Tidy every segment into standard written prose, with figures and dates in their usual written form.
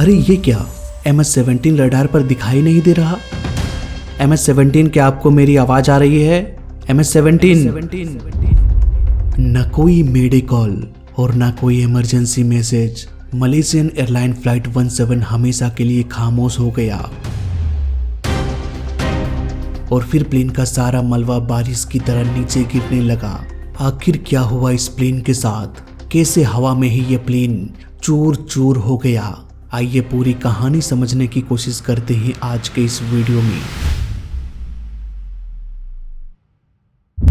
अरे ये क्या, MS-17 रडार पर दिखाई नहीं दे रहा। MS-17, क्या आपको मेरी आवाज आ रही है? MS-17। न कोई मेडे कॉल और न कोई emergency message. Malaysian airline flight 17 हमेशा के लिए खामोश हो गया और फिर प्लेन का सारा मलबा बारिश की तरह नीचे गिरने लगा। आखिर क्या हुआ इस प्लेन के साथ? कैसे हवा में ही ये प्लेन चूर चूर हो गया? आइए पूरी कहानी समझने की कोशिश करते हैं आज के इस वीडियो में।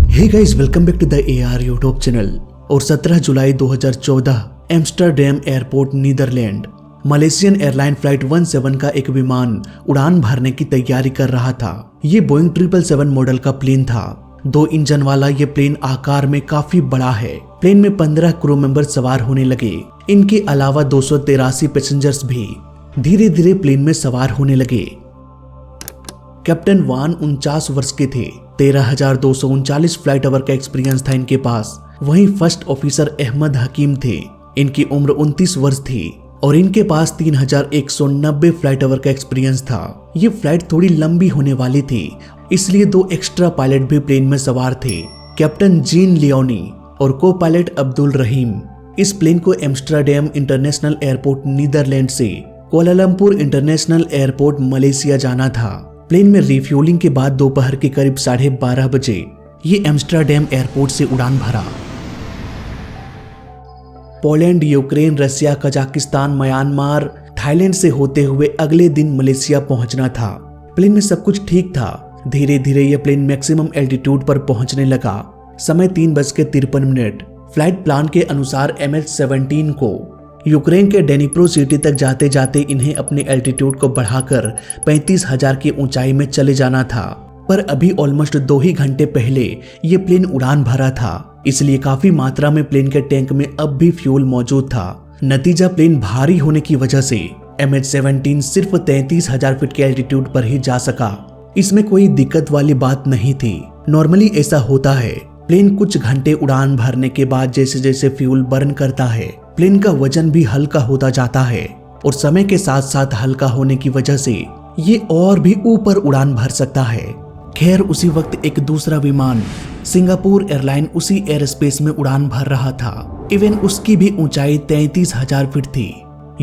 Hey guys, welcome back to the AR YouTube channel. और 17 जुलाई 2014 Amsterdam airport Netherlands, Malaysian airline flight 17 का एक विमान उड़ान भरने की तैयारी कर रहा था। ये बोइंग 777 मॉडल का प्लेन था। 2 इंजन वाला ये प्लेन आकार में काफी बड़ा है। प्लेन में 15 क्रू मेंबर सवार होने लगे। इनके अलावा 283 पैसेंजर्स भी धीरे धीरे प्लेन में सवार होने लगे। कैप्टन वान 49 वर्ष के थे। 13,239 फ्लाइट आवर का एक्सपीरियंस था इनके पास। वहीं फर्स्ट ऑफिसर अहमद हकीम थे। इनकी उम्र 29 वर्ष थी और इनके पास 3,190 फ्लाइट आवर का एक्सपीरियंस था। ये फ्लाइट थोड़ी लंबी होने वाली थी, इसलिए 2 एक्स्ट्रा पायलट भी प्लेन में सवार थे, कैप्टन जीन लियोनी और को पायलट अब्दुल रहीम। इस प्लेन को एम्स्टरडैम इंटरनेशनल एयरपोर्ट नीदरलैंड से कोलालमपुर इंटरनेशनल एयरपोर्ट मलेशिया जाना था। प्लेन में रिफ्यूलिंग के बाद दोपहर के करीब 12:30 बजे ये एम्स्टरडैम एयरपोर्ट से उड़ान भरा। पोलैंड, यूक्रेन, रसिया, कजाकिस्तान, म्यांमार, थाईलैंड से होते हुए अगले दिन मलेशिया पहुंचना था। प्लेन में सब कुछ ठीक था। धीरे धीरे यह प्लेन मैक्सिमम एल्टीट्यूड पर पहुंचने लगा। समय 3:53। फ्लाइट प्लान के अनुसार MS-17 को यूक्रेन के डेनिप्रो सिटी तक जाते जाते इन्हें अपने एल्टीट्यूड को बढ़ाकर 35,000 की ऊंचाई में चले जाना था। पर अभी ऑलमोस्ट 2 ही घंटे पहले ये प्लेन उड़ान भरा था, इसलिए काफी मात्रा में प्लेन के टैंक में अब भी फ्यूल मौजूद था। नतीजा, प्लेन भारी होने की वजह से MS-17 सिर्फ 33,000 फीट के एल्टीट्यूड पर ही जा सका। इसमें कोई दिक्कत वाली बात नहीं थी। नॉर्मली ऐसा होता है। प्लेन कुछ घंटे उड़ान भरने के बाद जैसे जैसे फ्यूल बर्न करता है, प्लेन का वजन भी हल्का होता जाता है और समय के साथ साथ हल्का होने की वजह से ये और भी ऊपर उड़ान भर सकता है। खैर, उसी वक्त एक दूसरा विमान सिंगापुर एयरलाइन उसी एयर स्पेस में उड़ान भर रहा था। इवन उसकी भी ऊंचाई 33,000 फीट थी,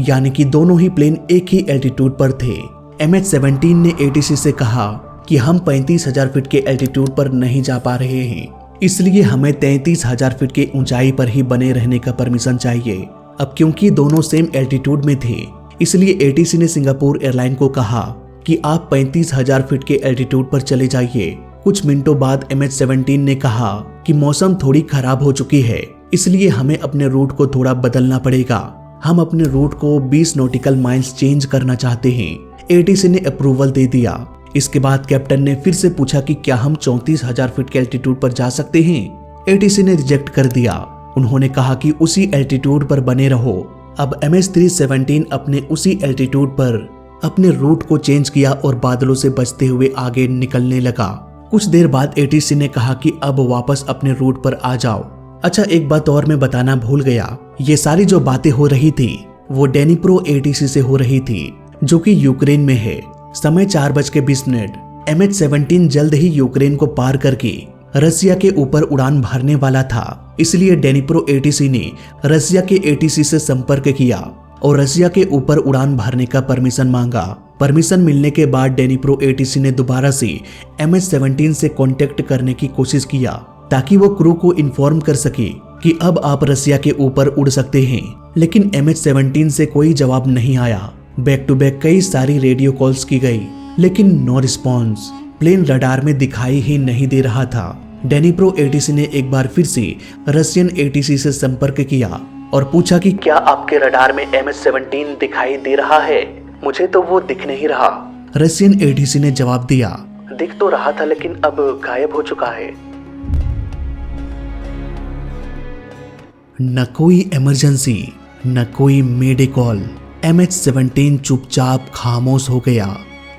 यानी कि दोनों ही प्लेन एक ही एल्टीट्यूड पर थे। MS-17 ने ATC से कहा कि हम 35,000 फीट के एल्टीट्यूड पर नहीं जा पा रहे हैं, इसलिए हमें 33,000 फीट की ऊंचाई पर ही बने रहने का परमिशन चाहिए। अब क्योंकि दोनों सेम एल्टीट्यूड में थे, इसलिए ATC ने सिंगापुर एयरलाइन को कहा कि आप 35,000 फीट के एल्टीट्यूड पर चले जाइए। कुछ मिनटों बाद MS-17 ने कहा कि मौसम थोड़ी खराब हो चुकी है, इसलिए हमें अपने रूट को थोड़ा बदलना पड़ेगा। हम अपने रूट को 20 नॉटिकल माइल्स चेंज करना चाहते हैं। ATC ने अप्रूवल दे दिया। इसके बाद कैप्टन ने फिर से पूछा कि क्या हम 34,000 फीट के एल्टीट्यूड पर जा सकते हैं। ATC ने रिजेक्ट कर दिया। उन्होंने कहा कि उसी एल्टीट्यूड पर बने रहो। अब MS-317 अपने उसी एल्टीट्यूड पर अपने रूट को चेंज किया और बादलों से बचते हुए आगे निकलने लगा। कुछ देर बाद ATC ने कहा कि अब वापस अपने रूट पर आ जाओ। अच्छा, एक बात और मैं बताना भूल गया। ये सारी जो बातें हो रही थी वो डेनिप्रो ATC से हो रही थी, जो कि यूक्रेन में है। समय 4:20। MS-17 जल्द ही यूक्रेन को पार करके रसिया के ऊपर उड़ान भरने वाला था, इसलिए डेनिप्रो ATC ने रसिया के ATC से संपर्क किया और रसिया के ऊपर उड़ान भरने का परमिशन मांगा। परमिशन मिलने के बाद डेनिप्रो ATC ने दोबारा से MS-17 से कांटेक्ट करने की कोशिश किया ताकि वो क्रू को इन्फॉर्म कर सके कि अब आप रसिया के ऊपर उड़ सकते हैं, लेकिन MS-17 से कोई जवाब नहीं आया। बैक टू बैक कई सारी रेडियो कॉल्स की गई, लेकिन नो रिस्पॉन्स। प्लेन रडार में दिखाई ही नहीं दे रहा था। डेनिप्रो ATC ने एक बार फिर से रशियन ATC से संपर्क किया और पूछा कि क्या आपके रडार में MS-17 दिखाई दे रहा है? मुझे तो वो दिख नहीं रहा। रशियन ATC ने जवाब दिया, दिख तो रहा था लेकिन अब गायब हो चुका है। न कोई इमरजेंसी, न कोई मेडे कॉल। MS-17 चुपचाप खामोश हो गया।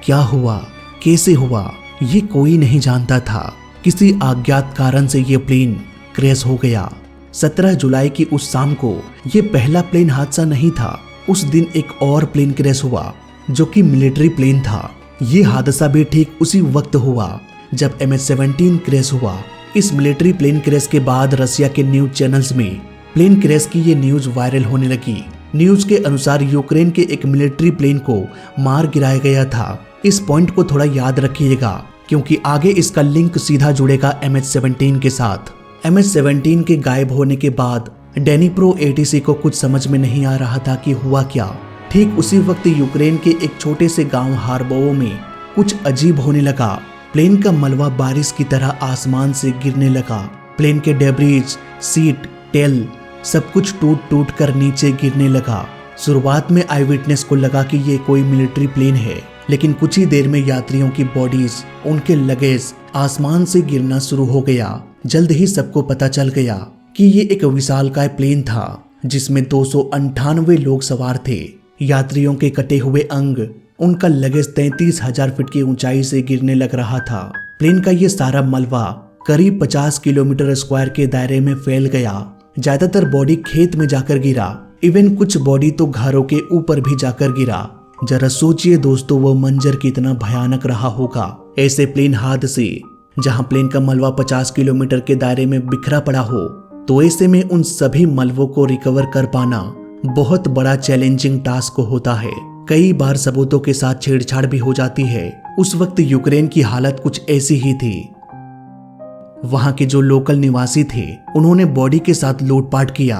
क्या हुआ, कैसे हुआ, ये कोई नहीं जानता था। किसी अज्ञात कारण से ये प्लेन क्रैश हो गया। 17 जुलाई की उस शाम को ये पहला प्लेन हादसा नहीं था। उस दिन एक और प्लेन क्रैश हुआ जो कि मिलिट्री प्लेन था। ये हादसा भी ठीक उसी वक्त हुआ जब MH17 क्रैश हुआ। इस मिलिट्री प्लेन क्रैश के बाद रसिया के न्यूज चैनल्स में प्लेन क्रैश की ये न्यूज वायरल होने लगी। न्यूज के अनुसार यूक्रेन के एक मिलिट्री प्लेन को मार गिराया गया था। इस पॉइंट को थोड़ा याद रखिएगा क्योंकि आगे इसका लिंक सीधा जुड़ेगा MH17 के साथ। MH17 के गायब होने के बाद डेनिप्रो ATC को कुछ समझ में नहीं आ रहा था कि हुआ क्या। ठीक उसी वक्त यूक्रेन के एक छोटे से गांव हार्बोव में कुछ अजीब होने लगा। प्लेन का मलबा बारिश की तरह आसमान से गिरने लगा। प्लेन के डेब्रिज, सीट, टेल सब कुछ टूट टूट कर नीचे गिरने लगा। शुरुआत में आई विटनेस को लगा कि ये कोई मिलिट्री प्लेन है, लेकिन कुछ ही देर में यात्रियों की बॉडीज, उनके लगेज आसमान से गिरना शुरू हो गया। जल्द ही सबको पता चल गया कि ये एक विशालकाय प्लेन था जिसमें 298 लोग सवार थे। यात्रियों के कटे हुए अंग, उनका लगेज 33,000 फीट की ऊंचाई से गिरने लग रहा था। प्लेन का ये सारा मलबा करीब 50 किलोमीटर स्क्वायर के दायरे में फैल गया। ज्यादातर बॉडी खेत में जाकर गिरा, इवन कुछ बॉडी तो घरों के ऊपर भी जाकर गिरा। जरा सोचिए दोस्तों, वो मंजर कितना भयानक रहा होगा। ऐसे प्लेन हादसे जहां प्लेन का मलबा 50 किलोमीटर के दायरे में बिखरा पड़ा हो, तो ऐसे में उन सभी मलबों को रिकवर कर पाना बहुत बड़ा चैलेंजिंग टास्क होता है। कई बार सबूतों के साथ छेड़छाड़ भी हो जाती है। उस वक्त यूक्रेन की हालत कुछ ऐसी ही थी। वहां के जो लोकल निवासी थे उन्होंने बॉडी के साथ लूटपाट किया,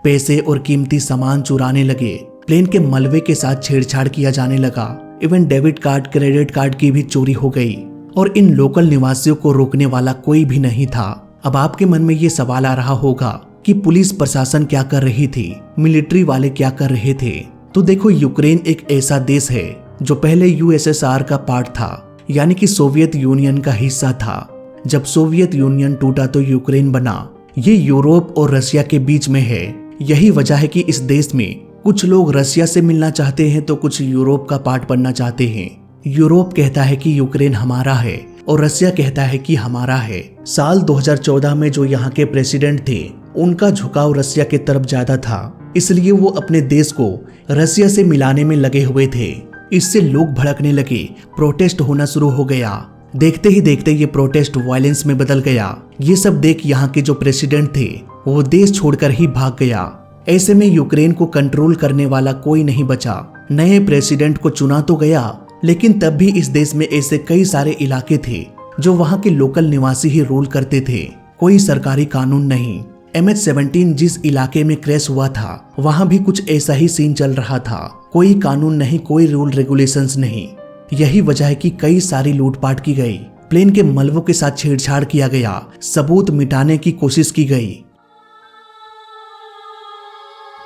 पैसे और कीमती सामान चुराने लगे। प्लेन के मलबे के साथ छेड़छाड़ किया जाने लगा। Even debit card, credit card की भी चोरी हो गई और इन लोकल निवासियों को रोकने वाला कोई भी नहीं था। अब आपके मन में ये सवाल आ रहा होगा कि पुलिस प्रशासन क्या कर रही थी, मिलिट्री वाले क्या कर रहे थे। तो देखो, यूक्रेन एक ऐसा देश है जो पहले USSR का पार्ट था, यानी कि सोवियत यूनियन का हिस्सा था। जब सोवियत यूनियन टूटा तो यूक्रेन बना। ये यूरोप और रसिया के बीच में है। यही वजह है कि इस देश में कुछ लोग रसिया से मिलना चाहते हैं तो कुछ यूरोप का पार्ट बनना चाहते हैं। यूरोप कहता है कि यूक्रेन हमारा है और रसिया कहता है कि हमारा है। साल 2014 में जो यहाँ के प्रेसिडेंट थे उनका झुकाव रसिया के तरफ ज्यादा था, इसलिए वो अपने देश को रसिया से मिलाने में लगे हुए थे। इससे लोग भड़कने लगे, प्रोटेस्ट होना शुरू हो गया। देखते ही देखते ये प्रोटेस्ट वायलेंस में बदल गया। ये सब देख यहाँ के जो प्रेसिडेंट थे वो देश छोड़कर ही भाग गया। ऐसे में यूक्रेन को कंट्रोल करने वाला कोई नहीं बचा। नए प्रेसिडेंट को चुना तो गया, लेकिन तब भी इस देश में ऐसे कई सारे इलाके थे जो वहाँ के लोकल निवासी ही रूल करते थे। कोई सरकारी कानून नहीं। MH17 जिस इलाके में क्रैश हुआ था वहाँ भी कुछ ऐसा ही सीन चल रहा था। कोई कानून नहीं, कोई रूल रेगुलेशंस नहीं। यही वजह है कि कई सारी लूटपाट की गई, प्लेन के मलबों के साथ छेड़छाड़ किया गया, सबूत मिटाने की कोशिश की गई।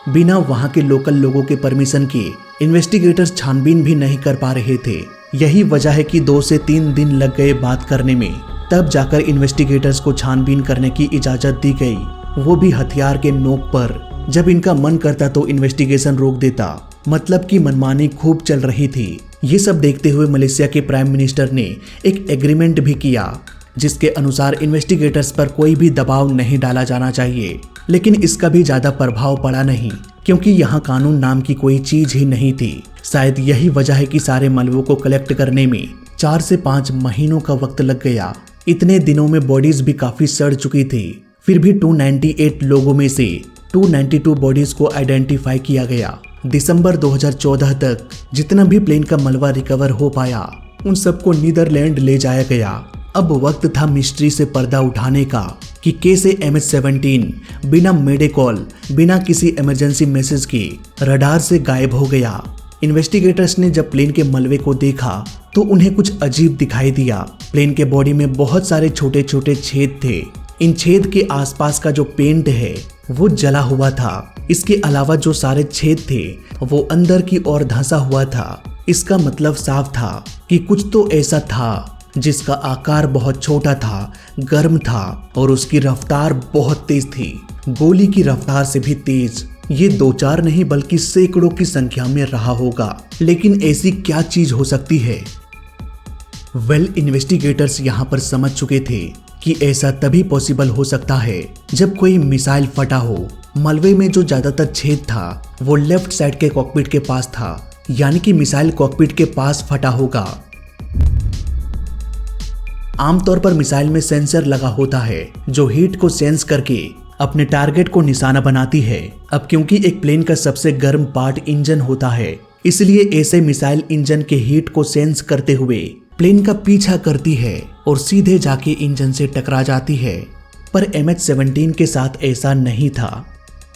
बिना वहां के लोकल लोगों के परमिशन के इन्वेस्टिगेटर्स छानबीन भी नहीं कर पा रहे थे। यही वजह है कि 2 से 3 दिन लग गए बात करने में। तब जाकर इन्वेस्टिगेटर्स को छानबीन करने की इजाजत दी गई, वो भी हथियार के नोक पर। जब इनका मन करता तो इन्वेस्टिगेशन रोक देता, मतलब कि मनमानी खूब चल रही थी। ये सब देखते हुए मलेशिया के प्राइम मिनिस्टर ने एक एग्रीमेंट भी किया जिसके अनुसार इन्वेस्टिगेटर्स पर कोई भी दबाव नहीं डाला जाना चाहिए। लेकिन इसका भी ज्यादा प्रभाव पड़ा नहीं, क्योंकि यहाँ कानून नाम की कोई चीज ही नहीं थी। शायद यही वजह है कि सारे मलबों को कलेक्ट करने में 4 से 5 महीनों का वक्त लग गया। इतने दिनों में बॉडीज भी काफी सड़ चुकी थी। फिर भी 298 लोगों में से 292 बॉडीज को आइडेंटिफाई किया गया। दिसंबर 2014 तक जितना भी प्लेन का मलबा रिकवर हो पाया उन सबको नीदरलैंड ले जाया गया। अब वक्त था मिस्ट्री से पर्दा उठाने का कि कैसे MH17 बिना मेडे कॉल, बिना किसी इमरजेंसी मैसेज के रडार से गायब हो गया। इन्वेस्टिगेटर्स ने जब प्लेन के मलबे को देखा तो उन्हें कुछ अजीब दिखाई दिया। प्लेन के बॉडी में बहुत सारे छोटे छोटे छेद थे। इन छेद के आसपास का जो पेंट है वो जला हुआ था। इसके अलावा जो सारे छेद थे वो अंदर की ओर धंसा हुआ था। इसका मतलब साफ था कि कुछ तो ऐसा था जिसका आकार बहुत छोटा था, गर्म था और उसकी रफ्तार बहुत तेज थी, गोली की रफ्तार से भी तेज। ये 2-4 नहीं बल्कि सैकड़ों की संख्या में रहा होगा। लेकिन ऐसी क्या चीज हो सकती है? इन्वेस्टिगेटर्स यहाँ पर समझ चुके थे कि ऐसा तभी पॉसिबल हो सकता है जब कोई मिसाइल फटा हो, मलबे में जो ज्यादातर छेद था वो लेफ्ट साइड के कॉकपिट के पास था, यानी कि मिसाइल कॉकपिट के पास फटा होगा। आमतौर पर मिसाइल में सेंसर लगा होता है जो हीट को सेंस करके अपने टारगेट को निशाना बनाती है। अब क्योंकि एक प्लेन का सबसे गर्म पार्ट इंजन होता है, इसलिए ऐसे मिसाइल इंजन के हीट को सेंस करते हुए प्लेन का पीछा करती है और सीधे जाके इंजन से टकरा जाती है। पर MH17 के साथ ऐसा नहीं था।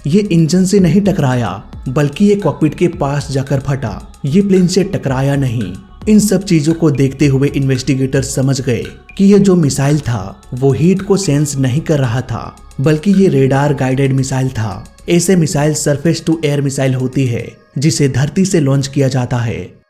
ये इंजन से नहीं टकराया, बल्कि ये कॉकपिट के पास जाकर फटा। ये प्लेन से टकराया नहीं। इन सब चीजों को देखते हुए इन्वेस्टिगेटर समझ गए कि ये जो मिसाइल था वो हीट को सेंस नहीं कर रहा था, बल्कि ये रेडार गाइडेड मिसाइल था। ऐसे missile surface to air missile होती है जिसे धरती से लॉन्च किया जाता है।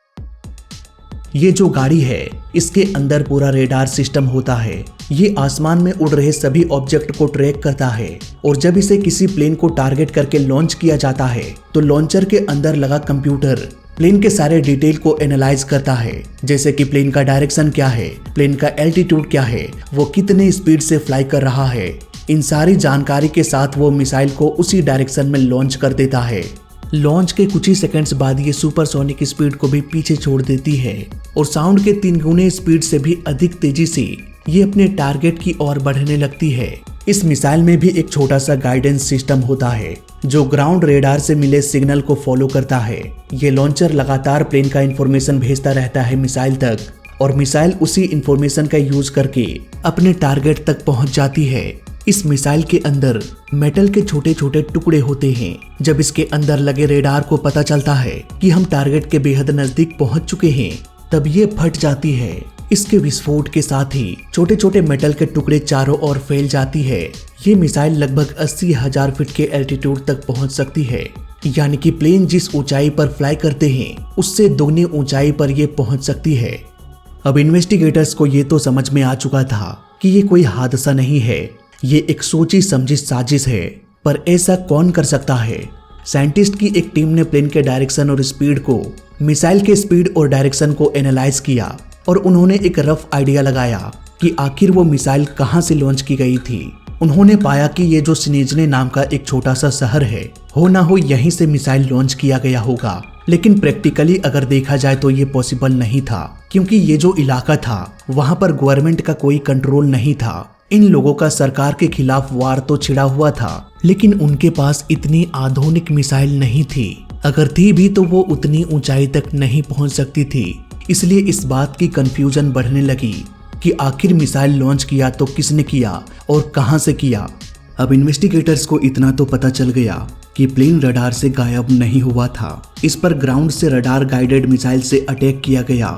ये जो गाड़ी है इसके अंदर पूरा रेडार सिस्टम होता है। ये आसमान में उड़ रहे सभी ऑब्जेक्ट को ट्रैक करता है और जब इसे किसी प्लेन को टारगेट करके लॉन्च किया जाता है तो लॉन्चर के अंदर लगा कंप्यूटर प्लेन के सारे डिटेल को एनालाइज करता है, जैसे कि प्लेन का डायरेक्शन क्या है, प्लेन का एल्टीट्यूड क्या है, वो कितने स्पीड से फ्लाई कर रहा है। इन सारी जानकारी के साथ वो मिसाइल को उसी डायरेक्शन में लॉन्च कर देता है। लॉन्च के कुछ ही सेकंड्स बाद ये सुपरसोनिक स्पीड को भी पीछे छोड़ देती है और साउंड के 3 गुने स्पीड से भी अधिक तेजी से ये अपने टारगेट की ओर बढ़ने लगती है। इस मिसाइल में भी एक छोटा सा गाइडेंस सिस्टम होता है जो ग्राउंड रेडार से मिले सिग्नल को फॉलो करता है। ये लॉन्चर लगातार प्लेन का इंफॉर्मेशन भेजता रहता है मिसाइल तक और मिसाइल उसी इंफॉर्मेशन का यूज करके अपने टारगेट तक पहुंच जाती है। इस मिसाइल के अंदर मेटल के छोटे छोटे टुकड़े होते हैं। जब इसके अंदर लगे रेडार को पता चलता है कि हम टारगेट के बेहद नजदीक पहुंच चुके हैं, तब ये फट जाती है। इसके विस्फोट के साथ ही छोटे छोटे मेटल के टुकड़े चारों ओर फैल जाती है। ये मिसाइल लगभग 80,000 फीट के एल्टीट्यूड तक पहुंच सकती है, यानी कि प्लेन जिस ऊंचाई पर फ्लाई करते हैं उससे दोगुनी ऊंचाई पर ये पहुंच सकती है। अब इन्वेस्टिगेटर्स को ये तो समझ में आ चुका था कि ये कोई हादसा नहीं है, ये एक सोची समझी साजिश है। पर ऐसा कौन कर सकता है? साइंटिस्ट की एक टीम ने प्लेन के डायरेक्शन और स्पीड को, मिसाइल के स्पीड और डायरेक्शन को एनालाइज किया और उन्होंने एक रफ आइडिया लगाया कि आखिर वो मिसाइल कहां से लॉन्च की गई थी। उन्होंने पाया कि ये जो स्निज्ने नाम का एक छोटा सा शहर है, हो ना हो यहीं से मिसाइल लॉन्च किया गया होगा। लेकिन प्रैक्टिकली अगर देखा जाए तो ये पॉसिबल नहीं था, क्योंकि ये जो इलाका था वहां पर गवर्नमेंट का कोई कंट्रोल नहीं था। इन लोगों का सरकार के खिलाफ वार तो छिड़ा हुआ था, लेकिन उनके पास इतनी आधुनिक मिसाइल नहीं थी। अगर थी भी तो वो उतनी ऊंचाई तक नहीं पहुंच सकती थी। इसलिए इस बात की कंफ्यूजन बढ़ने लगी कि आखिर मिसाइल लॉन्च किया तो किसने किया और कहां से किया। अब इन्वेस्टिगेटर्स को इतना तो पता चल गया कि प्लेन रडार से गायब नहीं हुआ था। इस पर ग्राउंड से रडार गाइडेड मिसाइल से अटैक किया गया।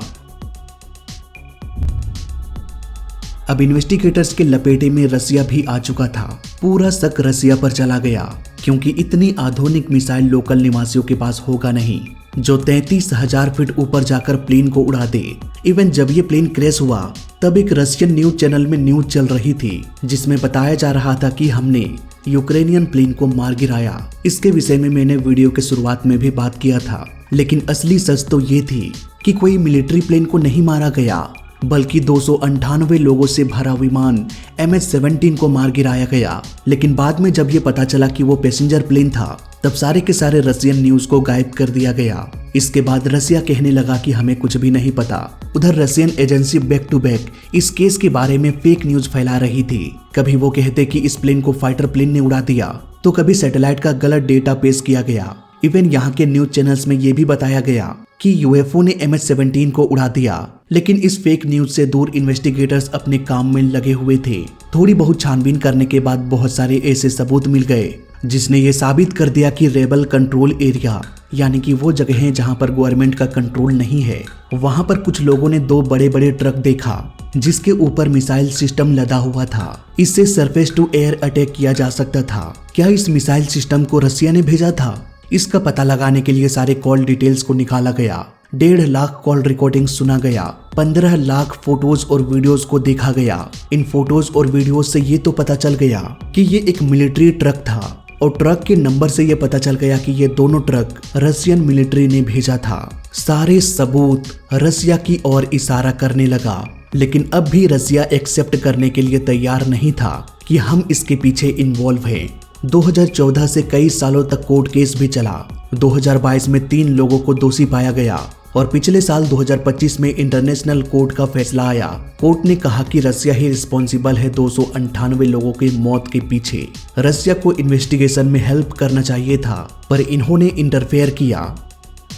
अब इन्वेस्टिगेटर्स के लपेटे में रसिया भी आ चुका था। पूरा शक रसिया पर चला गया, क्योंकि इतनी आधुनिक मिसाइल लोकल निवासियों के पास होगा नहीं जो 33,000 फीट ऊपर जाकर प्लेन को उड़ा दे। इवन जब ये प्लेन क्रैश हुआ तब एक रशियन न्यूज चैनल में न्यूज चल रही थी जिसमें बताया जा रहा था कि हमने यूक्रेनियन प्लेन को मार गिराया। इसके विषय में मैंने वीडियो के शुरुआत में भी बात किया था, लेकिन असली सच तो ये थी कि कोई मिलिट्री प्लेन को नहीं मारा गया, बल्कि 298 लोगों से भरा विमान MH17 को मार गिराया गया। लेकिन बाद में जब ये पता चला कि वो पैसेंजर प्लेन था, तब सारे के सारे रशियन न्यूज को गायब कर दिया गया। इसके बाद रसिया कहने लगा कि हमें कुछ भी नहीं पता। उधर Russian agency back to back इस केस के बारे में फेक न्यूज फैला रही थी। कभी वो कहते कि इस प्लेन को फाइटर प्लेन ने उड़ा दिया, तो कभी सैटेलाइट का गलत डेटा पेश किया गया। इवन यहाँ के न्यूज चैनल्स में ये भी बताया गया कि UFO ने MH17 को उड़ा दिया। लेकिन इस फेक न्यूज से दूर इन्वेस्टिगेटर्स अपने काम में लगे हुए थे। थोड़ी बहुत छानबीन करने के बाद बहुत सारे ऐसे सबूत मिल गए जिसने ये साबित कर दिया कि रेबल कंट्रोल एरिया, यानी कि वो जगह जहां पर गवर्नमेंट का कंट्रोल नहीं है, वहां पर कुछ लोगों ने 2 बड़े बड़े ट्रक देखा जिसके ऊपर मिसाइल सिस्टम लदा हुआ था। इससे सरफेस टू एयर अटैक किया जा सकता था। क्या इस मिसाइल सिस्टम को रसिया ने भेजा था? इसका पता लगाने के लिए सारे कॉल डिटेल्स को निकाला गया। 1.5 लाख कॉल रिकॉर्डिंग सुना गया। 15 लाख फोटोज और वीडियोस को देखा गया। इन फोटोज और वीडियोस से ये तो पता चल गया कि ये एक मिलिट्री ट्रक था और ट्रक के नंबर से ये पता चल गया कि ये दोनों ट्रक रशियन मिलिट्री ने भेजा था। सारे सबूत रसिया की ओर इशारा करने लगा, लेकिन अब भी रसिया एक्सेप्ट करने के लिए तैयार नहीं था कि हम इसके पीछे इन्वॉल्व हैं। 2014 से कई सालों तक कोर्ट केस भी चला। 2022 में 3 लोगों को दोषी पाया गया और पिछले साल 2025 में इंटरनेशनल कोर्ट का फैसला आया। कोर्ट ने कहा कि रसिया ही रिस्पॉन्सिबल है 298 लोगों की मौत के पीछे। रसिया को इन्वेस्टिगेशन में हेल्प करना चाहिए था, पर इन्होंने इंटरफेयर किया।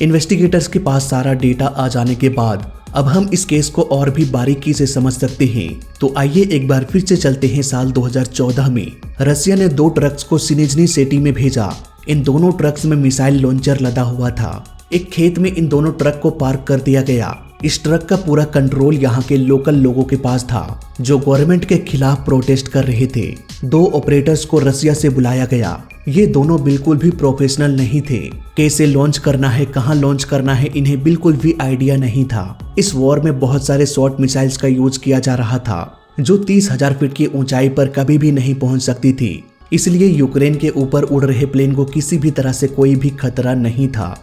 इन्वेस्टिगेटर्स के पास सारा डेटा आ जाने के बाद अब हम इस केस को और भी बारीकी से समझ सकते हैं। तो आइए एक बार फिर से चलते हैं साल 2014 में। रसिया ने 2 ट्रक्स को सिनिजनी सिटी में भेजा। इन दोनों ट्रक्स में मिसाइल लॉन्चर लदा हुआ था। एक खेत में इन दोनों ट्रक को पार्क कर दिया गया। इस ट्रक का पूरा कंट्रोल यहाँ के लोकल लोगों के पास था, जो गवर्नमेंट के खिलाफ प्रोटेस्ट कर रहे थे। 2 ऑपरेटर्स को रसिया से बुलाया गया। ये दोनों बिल्कुल भी प्रोफेशनल नहीं थे। कैसे लॉन्च करना है, कहाँ लॉन्च करना है, इन्हें बिल्कुल भी आइडिया नहीं था। इस वॉर में बहुत सारे शॉर्ट मिसाइल्स का यूज किया जा रहा था, जो 30,000 फीट की ऊंचाई पर कभी भी नहीं पहुंच सकती थी। इसलिए यूक्रेन के ऊपर उड़ रहे प्लेन को किसी भी तरह से कोई भी खतरा नहीं था।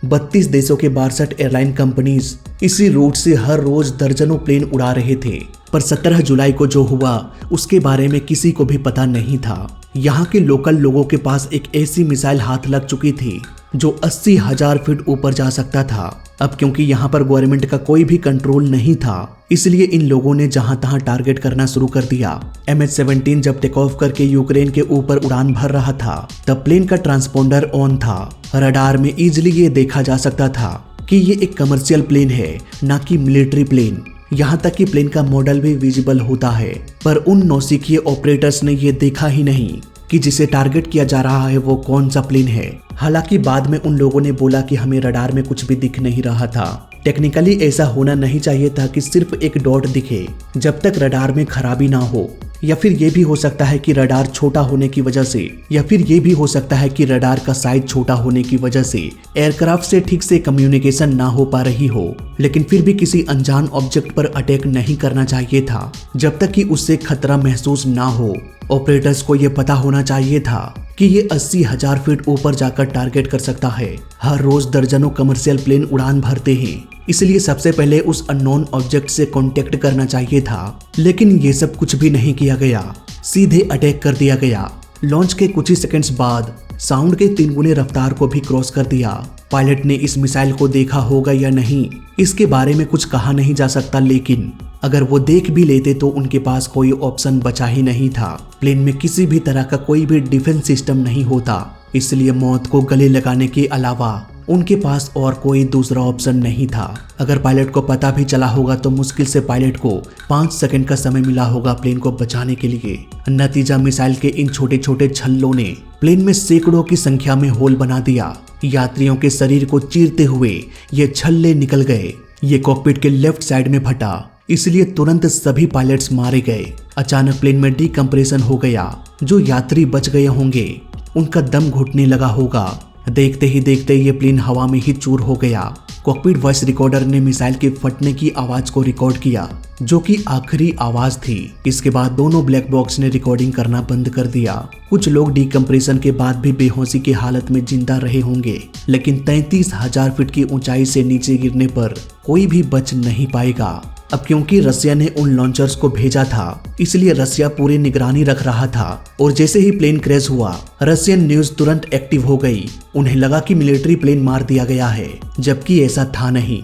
32 देशों के 62 एयरलाइन कंपनीज इसी रूट से हर रोज दर्जनों प्लेन उड़ा रहे थे, पर 17 जुलाई को जो हुआ उसके बारे में किसी को भी पता नहीं था। यहाँ के लोकल लोगों के पास एक ऐसी मिसाइल हाथ लग चुकी थी जो 80,000 फीट ऊपर जा सकता था। अब क्योंकि यहाँ पर गवर्नमेंट का कोई भी कंट्रोल नहीं था, इसलिए इन लोगों ने जहां तहां टारगेट करना शुरू कर दिया। MH17 जब टेक ऑफ करके यूक्रेन के ऊपर उड़ान भर रहा था, तब प्लेन का ट्रांसपोंडर ऑन था। रडार में इजिली ये देखा जा सकता था कि ये एक कमर्शियल प्लेन है, ना कि मिलिट्री प्लेन। यहाँ तक कि प्लेन का मॉडल भी विजिबल होता है, पर उन नौसिखिए ऑपरेटर्स ने ये देखा ही नहीं कि जिसे टारगेट किया जा रहा है वो कौन सा प्लेन है। हालांकि बाद में उन लोगों ने बोला कि हमें रडार में कुछ भी दिख नहीं रहा था। टेक्निकली ऐसा होना नहीं चाहिए था कि सिर्फ एक डॉट दिखे जब तक रडार में खराबी ना हो, या फिर ये भी हो सकता है कि रडार छोटा होने की वजह से, या फिर ये भी हो सकता है कि रडार का साइज छोटा होने की वजह से एयरक्राफ्ट से ठीक से कम्युनिकेशन ना हो पा रही हो। लेकिन फिर भी किसी अनजान ऑब्जेक्ट पर अटैक नहीं करना चाहिए था जब तक कि उससे खतरा महसूस ना हो। ऑपरेटर्स को यह पता होना चाहिए था कि ये 80,000 फीट ऊपर जाकर टारगेट कर सकता है। हर रोज दर्जनों कमर्शियल प्लेन उड़ान भरते हैं, इसलिए सबसे पहले उस अननोन ऑब्जेक्ट से कांटेक्ट करना चाहिए था। लेकिन ये सब कुछ भी नहीं किया गया, सीधे अटैक कर दिया गया। लॉन्च के कुछ ही सेकंड्स बाद साउंड के 3 गुने रफ्तार को भी क्रॉस कर दिया। पायलट ने इस मिसाइल को देखा होगा या नहीं, इसके बारे में कुछ कहा नहीं जा सकता, लेकिन अगर वो देख भी लेते तो उनके पास कोई ऑप्शन बचा ही नहीं था। प्लेन में किसी भी तरह का कोई भी डिफेंस सिस्टम नहीं होता, इसलिए मौत को गले लगाने के अलावा उनके पास और कोई दूसरा ऑप्शन नहीं था। अगर पायलट को पता भी चला होगा तो मुश्किल से पायलट को 5 सेकंड का समय मिला होगा प्लेन को बचाने के लिए। नतीजा, मिसाइल के इन छोटे छोटे छल्लों ने प्लेन में सैकड़ों की संख्या में होल बना दिया। यात्रियों के शरीर को चीरते हुए ये छल्ले निकल गए। ये कॉकपिट के लेफ्ट साइड में फटा, इसलिए तुरंत सभी पायलट्स मारे गए। अचानक प्लेन में डीकंप्रेशन हो गया। जो यात्री बच गए होंगे उनका दम घुटने लगा होगा। देखते ही देखते ये प्लेन हवा में ही चूर हो गया। कॉकपिट वॉइस रिकॉर्डर ने मिसाइल के फटने की आवाज को रिकॉर्ड किया, जो कि आखिरी आवाज थी। इसके बाद दोनों ब्लैक बॉक्स ने रिकॉर्डिंग करना बंद कर दिया। कुछ लोग डीकंप्रेशन के बाद भी बेहोशी की हालत में जिंदा रहे होंगे, लेकिन 33,000 फीट की ऊंचाई से नीचे गिरने पर कोई भी बच नहीं पाएगा। अब क्योंकि रसिया ने उन लॉन्चर्स को भेजा था, इसलिए रसिया पूरी निगरानी रख रहा था। और जैसे ही प्लेन क्रैश हुआ, रशियन न्यूज तुरंत एक्टिव हो गई। उन्हें लगा कि मिलिट्री प्लेन मार दिया गया है, जबकि ऐसा था नहीं।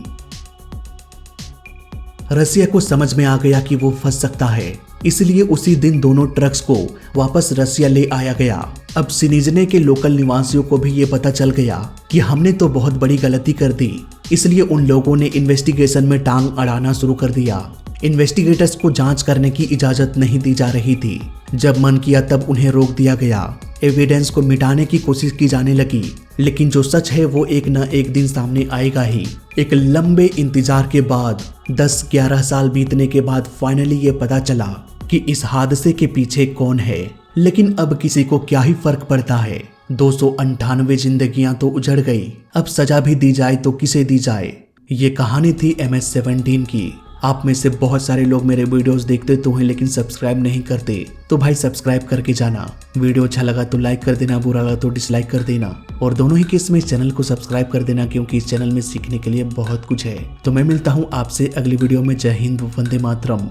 रसिया को समझ में आ गया कि वो फंस सकता है, इसलिए उसी दिन दोनों ट्रक्स को वापस रसिया ले आया गया। अब सिनिजने के लोकल निवासियों को भी ये पता चल गया कि हमने तो बहुत बड़ी गलती कर दी, इसलिए उन लोगों ने इन्वेस्टिगेशन में टांग अड़ाना शुरू कर दिया। इन्वेस्टिगेटर्स को जांच करने की इजाजत नहीं दी जा रही थी। जब मन किया तब उन्हें रोक दिया गया। एविडेंस को मिटाने की कोशिश की जाने लगी, लेकिन जो सच है वो एक न एक दिन सामने आएगा ही। एक लंबे इंतजार के बाद 10-11 साल बीतने के बाद फाइनली ये पता चला कि इस हादसे के पीछे कौन है। लेकिन अब किसी को क्या ही फर्क पड़ता है। 298 जिंदगियां तो उजड़ गई, अब सजा भी दी जाए तो किसे दी जाए। ये कहानी थी MH17 की। आप में से बहुत सारे लोग मेरे वीडियोस देखते तो हैं, लेकिन सब्सक्राइब नहीं करते, तो भाई सब्सक्राइब करके जाना। वीडियो अच्छा लगा तो लाइक कर देना, बुरा लगा तो डिसलाइक कर देना, और दोनों ही केस में इस चैनल को सब्सक्राइब कर देना, क्योंकि इस चैनल में सीखने के लिए बहुत कुछ है। तो मैं मिलता हूँ आपसे अगली वीडियो में। जय हिंद, वंदे मातरम।